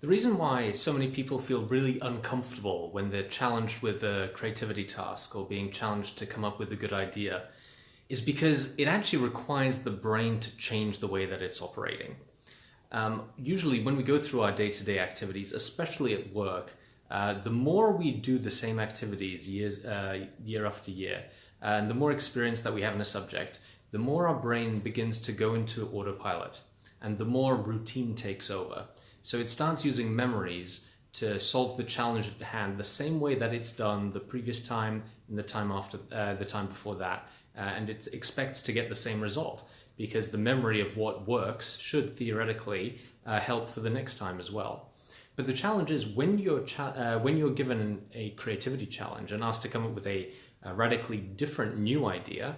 The reason why so many people feel really uncomfortable when they're challenged with a creativity task or being challenged to come up with a good idea is because it actually requires the brain to change the way that it's operating. Usually when we go through our day-to-day activities, especially at work, the more we do the same activities year after year, and the more experience that we have in a subject, the more our brain begins to go into autopilot and the more routine takes over. So it starts using memories to solve the challenge at hand the same way that it's done the previous time and the time after the time before that, and it expects to get the same result because the memory of what works should theoretically help for the next time as well. But the challenge is when you're given a creativity challenge and asked to come up with a radically different new idea,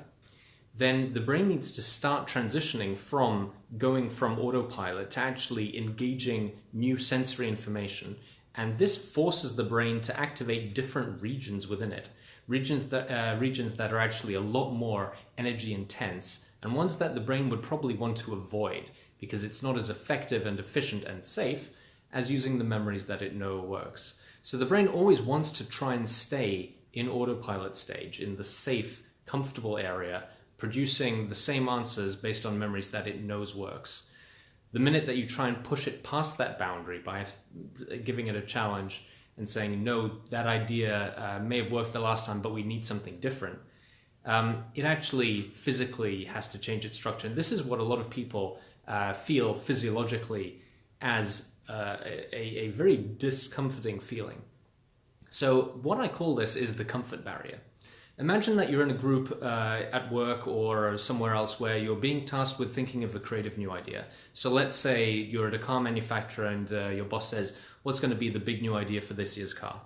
then the brain needs to start transitioning from going from autopilot to actually engaging new sensory information. And this forces the brain to activate different regions within it, regions that are actually a lot more energy intense and ones that the brain would probably want to avoid because it's not as effective and efficient and safe as using the memories that it knows works. So the brain always wants to try and stay in autopilot stage, in the safe, comfortable area, producing the same answers based on memories that it knows works. The minute that you try and push it past that boundary by giving it a challenge and saying, no, that idea may have worked the last time, but we need something different, it actually physically has to change its structure. And this is what a lot of people feel physiologically as a very discomforting feeling. So what I call this is the comfort barrier. Imagine that you're in a group at work or somewhere else where you're being tasked with thinking of a creative new idea. So let's say you're at a car manufacturer and your boss says, what's going to be the big new idea for this year's car?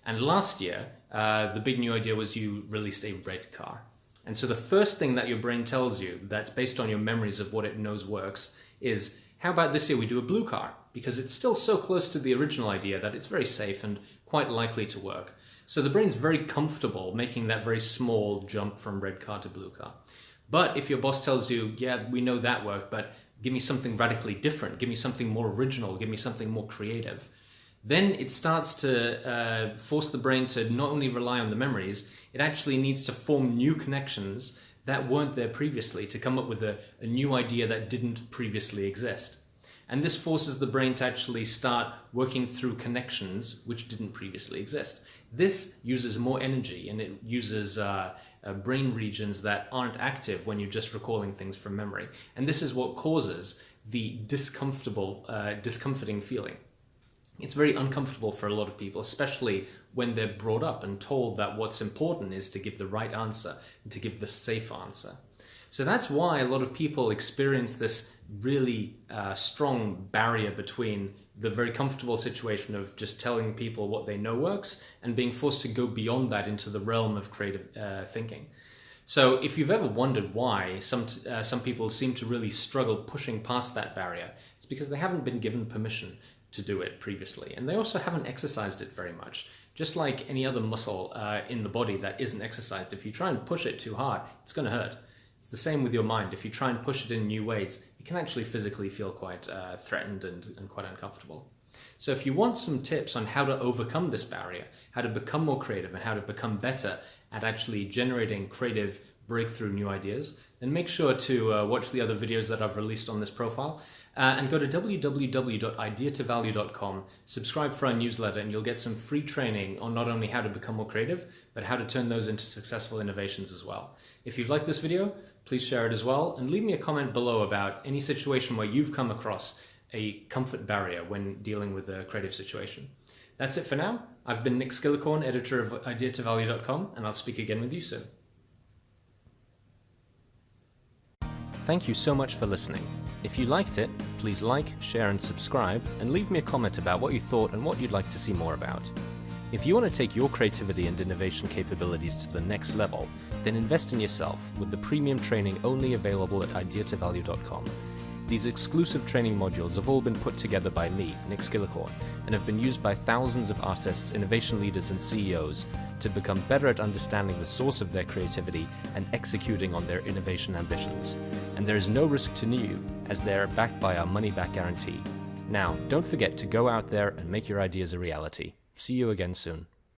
And last year, the big new idea was you released a red car. And so the first thing that your brain tells you, that's based on your memories of what it knows works, is how about this year we do a blue car? Because it's still so close to the original idea that it's very safe and quite likely to work. So the brain's very comfortable making that very small jump from red car to blue car. But if your boss tells you, yeah, we know that worked, but give me something radically different, give me something more original, give me something more creative, then it starts to force the brain to not only rely on the memories, it actually needs to form new connections that weren't there previously to come up with a new idea that didn't previously exist. And this forces the brain to actually start working through connections which didn't previously exist. This uses more energy and it uses brain regions that aren't active when you're just recalling things from memory. And this is what causes the discomforting feeling. It's very uncomfortable for a lot of people, especially when they're brought up and told that what's important is to give the right answer and to give the safe answer. So that's why a lot of people experience this really strong barrier between the very comfortable situation of just telling people what they know works and being forced to go beyond that into the realm of creative thinking. So if you've ever wondered why some people seem to really struggle pushing past that barrier, it's because they haven't been given permission to do it previously. And they also haven't exercised it very much. Just like any other muscle in the body that isn't exercised, if you try and push it too hard, it's going to hurt. It's the same with your mind. If you try and push it in new ways, it can actually physically feel quite threatened and quite uncomfortable. So if you want some tips on how to overcome this barrier, how to become more creative and how to become better at actually generating creative breakthrough new ideas, then make sure to watch the other videos that I've released on this profile and go to www.ideatovalue.com, subscribe for our newsletter, and you'll get some free training on not only how to become more creative, but how to turn those into successful innovations as well. If you've liked this video, please share it as well, and leave me a comment below about any situation where you've come across a comfort barrier when dealing with a creative situation. That's it for now. I've been Nick Skillicorn, editor of ideatovalue.com, and I'll speak again with you soon. Thank you so much for listening. If you liked it, please like, share and subscribe, and leave me a comment about what you thought and what you'd like to see more about. If you want to take your creativity and innovation capabilities to the next level, then invest in yourself with the premium training only available at ideatovalue.com. These exclusive training modules have all been put together by me, Nick Skillicorn, and have been used by thousands of artists, innovation leaders and CEOs to become better at understanding the source of their creativity and executing on their innovation ambitions. And there is no risk to you, as they are backed by our money-back guarantee. Now, don't forget to go out there and make your ideas a reality. See you again soon.